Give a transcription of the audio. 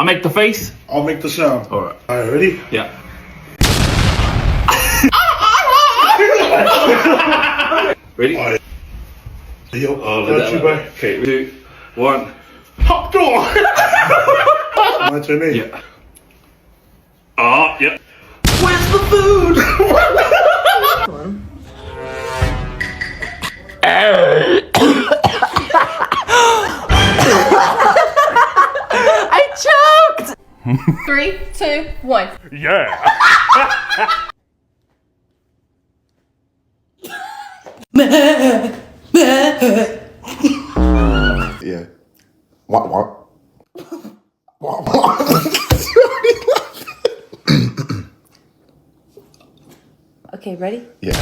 make the face. I'll make the sound. All right. All right, ready? Yeah. Ready? All right. Yo, look at you, that. bye. Okay, 2, 1. Hop door. My turn, eh? Yeah. Yeah. Where's the food? I choked! 3, 2, 1. Yeah. Yeah. What? Okay, ready? Yeah.